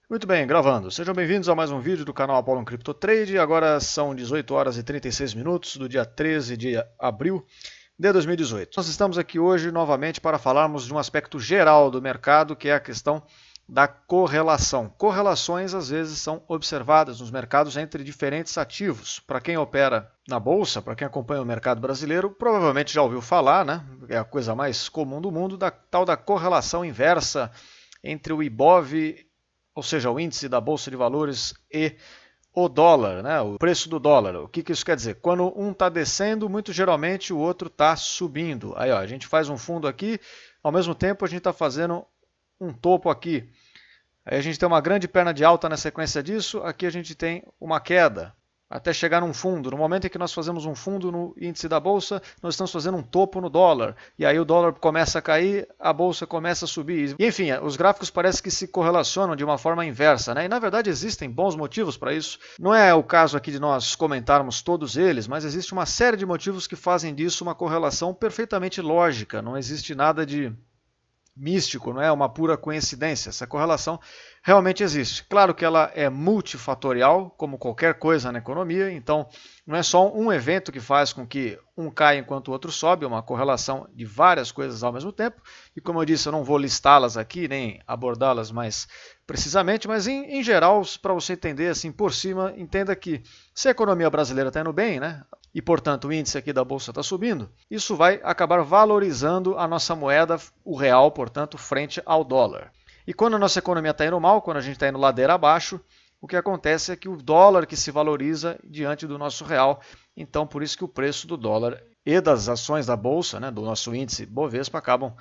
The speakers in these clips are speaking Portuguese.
Muito bem, gravando. Sejam bem-vindos a mais um vídeo do canal Apollo Crypto Trade. Agora são 18 horas e 36 minutos do dia 13 de abril de 2018. Nós estamos aqui hoje novamente para falarmos de um aspecto geral do mercado, que é a questão da correlação. Correlações às vezes são observadas nos mercados entre diferentes ativos. Para quem opera na bolsa, para quem acompanha o mercado brasileiro, provavelmente já ouviu falar, né? É a coisa mais comum do mundo, da tal da correlação inversa entre o IBOV, ou seja, o índice da Bolsa de Valores, e o dólar, né? O preço do dólar. O que isso quer dizer? Quando um está descendo, muito geralmente o outro está subindo. Aí ó, a gente faz um fundo aqui, ao mesmo tempo a gente está fazendo um topo aqui. Aí a gente tem uma grande perna de alta na sequência disso, aqui a gente tem uma queda, até chegar num fundo. No momento em que nós fazemos um fundo no índice da bolsa, nós estamos fazendo um topo no dólar. E aí o dólar começa a cair, a bolsa começa a subir. E, enfim, os gráficos parecem que se correlacionam de uma forma inversa, né? E na verdade existem bons motivos para isso. Não é o caso aqui de nós comentarmos todos eles, mas existe uma série de motivos que fazem disso uma correlação perfeitamente lógica. Não existe nada de místico, não é uma pura coincidência. Essa correlação realmente existe. Claro que ela é multifatorial, como qualquer coisa na economia, então não é só um evento que faz com que um caia enquanto o outro sobe, é uma correlação de várias coisas ao mesmo tempo, e como eu disse, eu não vou listá-las aqui, nem abordá-las mais precisamente, mas em geral, para você entender assim por cima, entenda que se a economia brasileira está indo bem, né, e portanto o índice aqui da bolsa está subindo, isso vai acabar valorizando a nossa moeda, o real, portanto, frente ao dólar. E quando a nossa economia está indo mal, quando a gente está indo ladeira abaixo, o que acontece é que o dólar que se valoriza diante do nosso real. Então, por isso que o preço do dólar e das ações da bolsa, né, do nosso índice Bovespa, acabam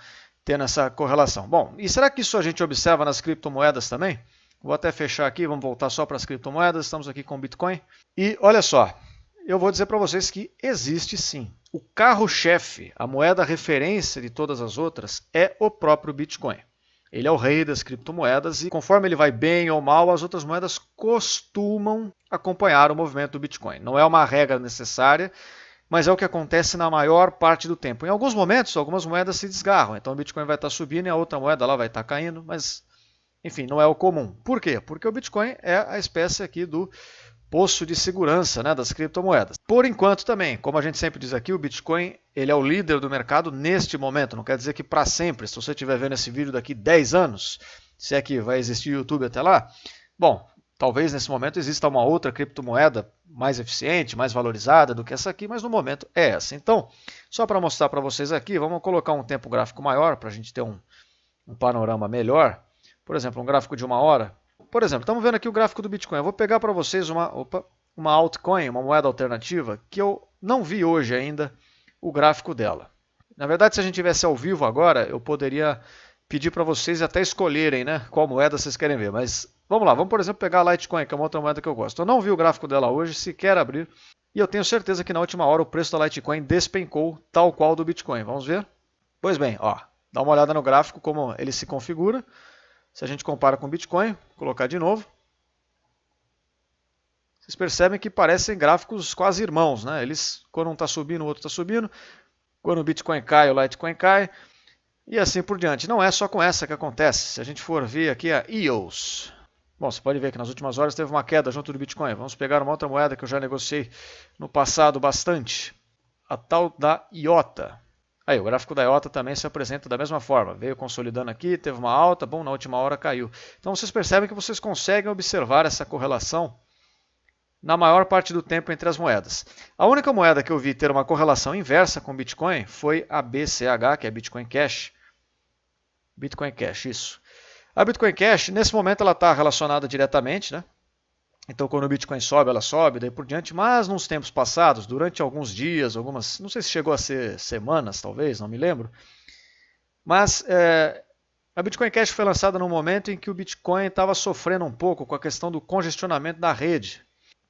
tendo essa correlação. Bom, e será que isso a gente observa nas criptomoedas também? Vou até fechar aqui, vamos voltar só para as criptomoedas. Estamos aqui com o Bitcoin. E olha só, eu vou dizer para vocês que existe sim. O carro-chefe, a moeda referência de todas as outras, é o próprio Bitcoin. Ele é o rei das criptomoedas e conforme ele vai bem ou mal, as outras moedas costumam acompanhar o movimento do Bitcoin. Não é uma regra necessária, mas é o que acontece na maior parte do tempo. Em alguns momentos, algumas moedas se desgarram, então o Bitcoin vai estar subindo e a outra moeda lá vai estar caindo, mas enfim, não é o comum. Por quê? Porque o Bitcoin é a espécie aqui do poço de segurança, né, das criptomoedas. Por enquanto também, como a gente sempre diz aqui, o Bitcoin ele é o líder do mercado neste momento. Não quer dizer que para sempre, se você estiver vendo esse vídeo daqui 10 anos, se é que vai existir o YouTube até lá, bom, talvez nesse momento exista uma outra criptomoeda mais eficiente, mais valorizada do que essa aqui, mas no momento é essa. Então, só para mostrar para vocês aqui, vamos colocar um tempo gráfico maior para a gente ter um panorama melhor. Por exemplo, um gráfico de 1 hora. Por exemplo, estamos vendo aqui o gráfico do Bitcoin. Eu vou pegar para vocês uma altcoin, uma moeda alternativa, que eu não vi hoje ainda o gráfico dela. Na verdade, se a gente tivesse ao vivo agora, eu poderia pedir para vocês até escolherem, né, qual moeda vocês querem ver. Mas vamos lá, vamos por exemplo pegar a Litecoin, que é uma outra moeda que eu gosto. Eu não vi o gráfico dela hoje, sequer abrir. E eu tenho certeza que na última hora o preço da Litecoin despencou, tal qual do Bitcoin. Vamos ver? Pois bem, ó, dá uma olhada no gráfico, como ele se configura. Se a gente compara com o Bitcoin, vou colocar de novo, vocês percebem que parecem gráficos quase irmãos, né? Eles, quando um está subindo, o outro está subindo. Quando o Bitcoin cai, o Litecoin cai. E assim por diante. Não é só com essa que acontece. Se a gente for ver aqui a EOS. Bom, você pode ver que nas últimas horas teve uma queda junto do Bitcoin. Vamos pegar uma outra moeda que eu já negociei no passado bastante. A tal da IOTA. Aí, o gráfico da IOTA também se apresenta da mesma forma. Veio consolidando aqui, teve uma alta, bom, na última hora caiu. Então vocês percebem que vocês conseguem observar essa correlação na maior parte do tempo entre as moedas. A única moeda que eu vi ter uma correlação inversa com o Bitcoin foi a BCH, que é Bitcoin Cash. Bitcoin Cash, isso. A Bitcoin Cash, nesse momento, ela está relacionada diretamente, né? Então, quando o Bitcoin sobe, ela sobe, daí por diante. Mas, nos tempos passados, durante alguns dias, algumas, não sei se chegou a ser semanas, talvez, não me lembro. Mas a Bitcoin Cash foi lançada num momento em que o Bitcoin estava sofrendo um pouco com a questão do congestionamento da rede.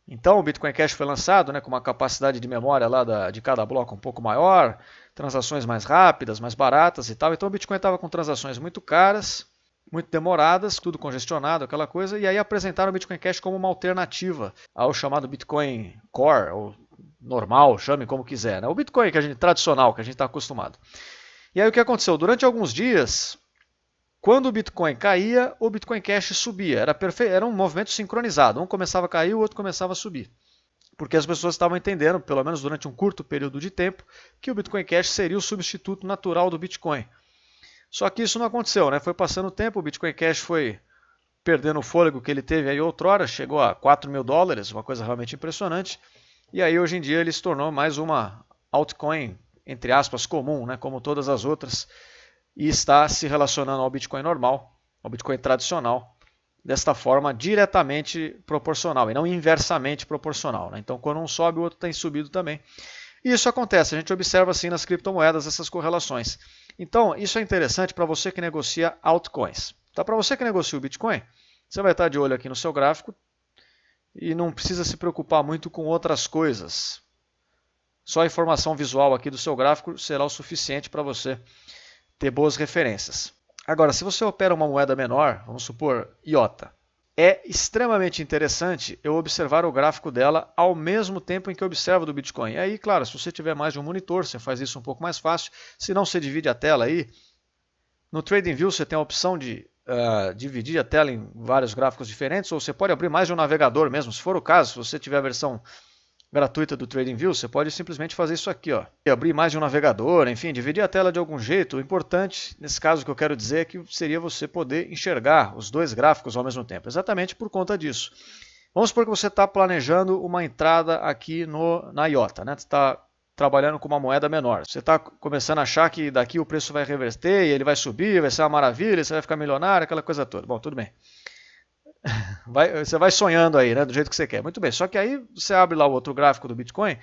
Então, o Bitcoin Cash foi lançado, né, com uma capacidade de memória lá de cada bloco um pouco maior, transações mais rápidas, mais baratas e tal. Então, o Bitcoin estava com transações muito caras, muito demoradas, tudo congestionado, aquela coisa, e aí apresentaram o Bitcoin Cash como uma alternativa ao chamado Bitcoin Core, ou normal, chame como quiser, né? O Bitcoin tradicional, que a gente está acostumado. E aí o que aconteceu? Durante alguns dias, quando o Bitcoin caía, o Bitcoin Cash subia. Era um movimento sincronizado. Um começava a cair, o outro começava a subir. Porque as pessoas estavam entendendo, pelo menos durante um curto período de tempo, que o Bitcoin Cash seria o substituto natural do Bitcoin. Só que isso não aconteceu, né? Foi passando o tempo, o Bitcoin Cash foi perdendo o fôlego que ele teve aí outrora, chegou a 4 mil dólares, uma coisa realmente impressionante. E aí hoje em dia ele se tornou mais uma altcoin, entre aspas, comum, né? Como todas as outras, e está se relacionando ao Bitcoin normal, ao Bitcoin tradicional, desta forma diretamente proporcional e não inversamente proporcional, né? Então quando um sobe, o outro tem subido também. E isso acontece, a gente observa assim nas criptomoedas essas correlações. Então isso é interessante para você que negocia altcoins. Então para você que negocia o Bitcoin, você vai estar de olho aqui no seu gráfico e não precisa se preocupar muito com outras coisas. Só a informação visual aqui do seu gráfico será o suficiente para você ter boas referências. Agora, se você opera uma moeda menor, vamos supor IOTA, é extremamente interessante eu observar o gráfico dela ao mesmo tempo em que eu observo do Bitcoin. E aí, claro, se você tiver mais de um monitor, você faz isso um pouco mais fácil. Se não, você divide a tela aí. No TradingView você tem a opção de dividir a tela em vários gráficos diferentes, ou você pode abrir mais de um navegador mesmo. Se for o caso, se você tiver a versão gratuita do TradingView, você pode simplesmente fazer isso aqui, ó. Abrir mais de um navegador, enfim, dividir a tela de algum jeito. O importante, nesse caso que eu quero dizer, é que seria você poder enxergar os dois gráficos ao mesmo tempo, exatamente por conta disso. Vamos supor que você está planejando uma entrada aqui na IOTA, né? Você está trabalhando com uma moeda menor. Você está começando a achar que daqui o preço vai reverter e ele vai subir, vai ser uma maravilha, você vai ficar milionário, aquela coisa toda. Bom, tudo bem. Você vai sonhando aí, né, do jeito que você quer. Muito bem, só que aí você abre lá o outro gráfico do Bitcoin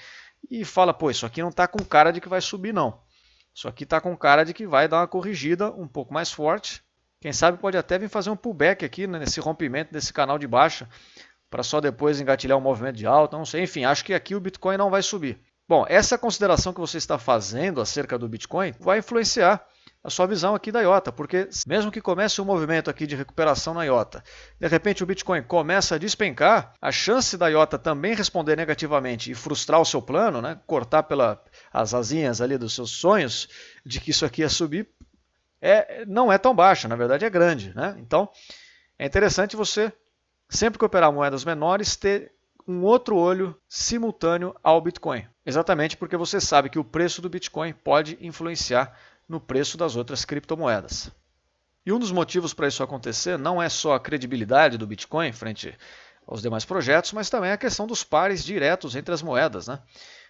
e fala, pô, isso aqui não está com cara de que vai subir não. Isso aqui está com cara de que vai dar uma corrigida um pouco mais forte. Quem sabe pode até vir fazer um pullback aqui, né, nesse rompimento desse canal de baixa, para só depois engatilhar um movimento de alta, não sei. Enfim, acho que aqui o Bitcoin não vai subir. Bom, essa consideração que você está fazendo acerca do Bitcoin vai influenciar a sua visão aqui da IOTA, porque mesmo que comece um movimento aqui de recuperação na IOTA, de repente o Bitcoin começa a despencar, a chance da IOTA também responder negativamente e frustrar o seu plano, né, cortar as asinhas ali dos seus sonhos de que isso aqui ia subir, não é tão baixa, na verdade é grande, né? Então é interessante você, sempre que operar moedas menores, ter um outro olho simultâneo ao Bitcoin, exatamente porque você sabe que o preço do Bitcoin pode influenciar no preço das outras criptomoedas. E um dos motivos para isso acontecer não é só a credibilidade do Bitcoin frente aos demais projetos, mas também a questão dos pares diretos entre as moedas, né?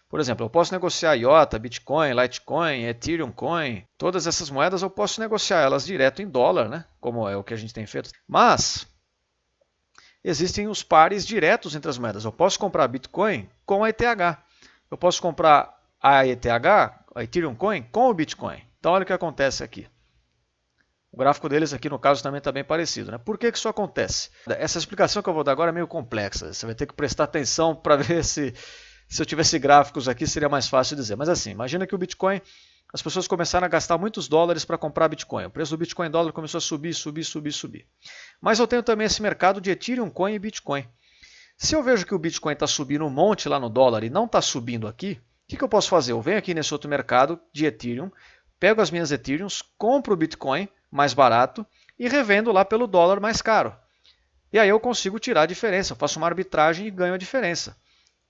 Por exemplo, eu posso negociar IOTA, Bitcoin, Litecoin, Ethereum Coin, todas essas moedas eu posso negociar elas direto em dólar, né? Como é o que a gente tem feito. Mas existem os pares diretos entre as moedas. Eu posso comprar Bitcoin com a ETH. Eu posso comprar a ETH, a Ethereum Coin, com o Bitcoin. Então olha o que acontece aqui. O gráfico deles aqui no caso também está bem parecido, né? Por que isso acontece? Essa explicação que eu vou dar agora é meio complexa. Você vai ter que prestar atenção para ver se eu tivesse gráficos aqui seria mais fácil dizer. Mas assim, imagina que o Bitcoin, as pessoas começaram a gastar muitos dólares para comprar Bitcoin. O preço do Bitcoin dólar começou a subir, subir, subir, subir. Mas eu tenho também esse mercado de Ethereum Coin e Bitcoin. Se eu vejo que o Bitcoin está subindo um monte lá no dólar e não está subindo aqui, o que eu posso fazer? Eu venho aqui nesse outro mercado de Ethereum, pego as minhas Ethereums, compro o Bitcoin mais barato e revendo lá pelo dólar mais caro. E aí eu consigo tirar a diferença, eu faço uma arbitragem e ganho a diferença.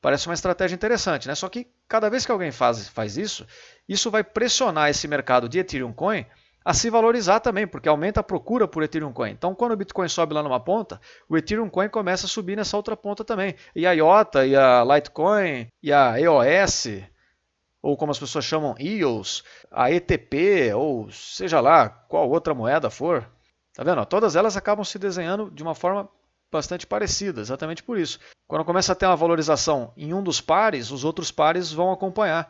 Parece uma estratégia interessante, né? Só que cada vez que alguém faz isso, isso vai pressionar esse mercado de Ethereum Coin a se valorizar também, porque aumenta a procura por Ethereum Coin. Então, quando o Bitcoin sobe lá numa ponta, o Ethereum Coin começa a subir nessa outra ponta também. E a IOTA, e a Litecoin, e a EOS, ou como as pessoas chamam, EOS, a ETP, ou seja lá qual outra moeda for. Tá vendo? Todas elas acabam se desenhando de uma forma bastante parecida, exatamente por isso. Quando começa a ter uma valorização em um dos pares, os outros pares vão acompanhar.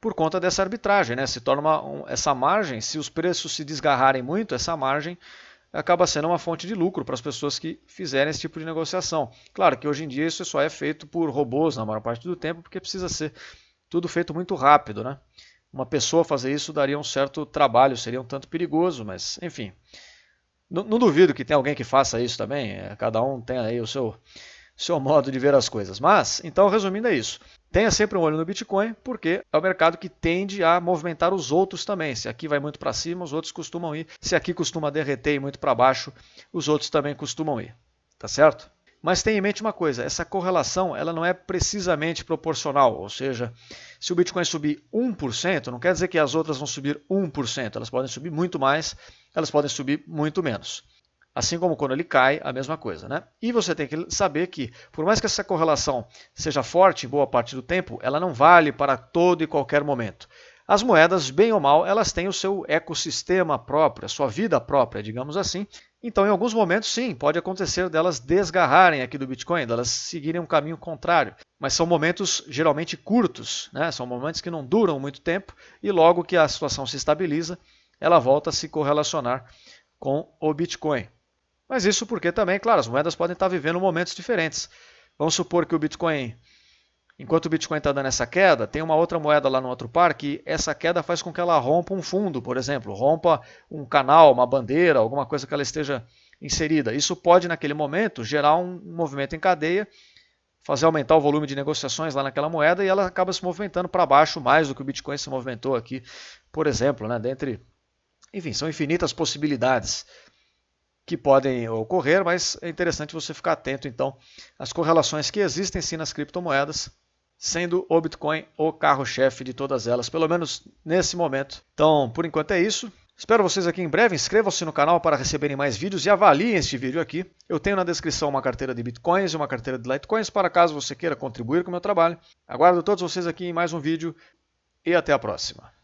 Por conta dessa arbitragem, né? Se torna essa margem, se os preços se desgarrarem muito, essa margem acaba sendo uma fonte de lucro para as pessoas que fizerem esse tipo de negociação. Claro que hoje em dia isso só é feito por robôs na maior parte do tempo, porque precisa ser tudo feito muito rápido, né? Uma pessoa fazer isso daria um certo trabalho, seria um tanto perigoso, mas enfim. Não duvido que tenha alguém que faça isso também, cada um tem aí o seu modo de ver as coisas. Mas, então resumindo é isso. Tenha sempre um olho no Bitcoin, porque é o mercado que tende a movimentar os outros também. Se aqui vai muito para cima, os outros costumam ir. Se aqui costuma derreter e muito para baixo, os outros também costumam ir. Tá certo? Mas tenha em mente uma coisa, essa correlação ela não é precisamente proporcional, ou seja, se o Bitcoin subir 1%, não quer dizer que as outras vão subir 1%, elas podem subir muito mais, elas podem subir muito menos. Assim como quando ele cai, a mesma coisa, né? E você tem que saber que, por mais que essa correlação seja forte em boa parte do tempo, ela não vale para todo e qualquer momento. As moedas, bem ou mal, elas têm o seu ecossistema próprio, a sua vida própria, digamos assim. Então, em alguns momentos, sim, pode acontecer delas desgarrarem aqui do Bitcoin, delas seguirem um caminho contrário. Mas são momentos geralmente curtos, né? São momentos que não duram muito tempo e logo que a situação se estabiliza, ela volta a se correlacionar com o Bitcoin. Mas isso porque também, claro, as moedas podem estar vivendo momentos diferentes. Vamos supor que o Bitcoin, enquanto o Bitcoin está dando essa queda, tem uma outra moeda lá no outro par que essa queda faz com que ela rompa um fundo, por exemplo, rompa um canal, uma bandeira, alguma coisa que ela esteja inserida. Isso pode, naquele momento, gerar um movimento em cadeia, fazer aumentar o volume de negociações lá naquela moeda e ela acaba se movimentando para baixo mais do que o Bitcoin se movimentou aqui, por exemplo, né? Enfim, são infinitas possibilidades que podem ocorrer, mas é interessante você ficar atento, então, às correlações que existem sim nas criptomoedas, sendo o Bitcoin o carro-chefe de todas elas, pelo menos nesse momento. Então, por enquanto é isso. Espero vocês aqui em breve. Inscrevam-se no canal para receberem mais vídeos e avaliem este vídeo aqui. Eu tenho na descrição uma carteira de Bitcoins e uma carteira de Litecoins, para caso você queira contribuir com o meu trabalho. Aguardo todos vocês aqui em mais um vídeo e até a próxima.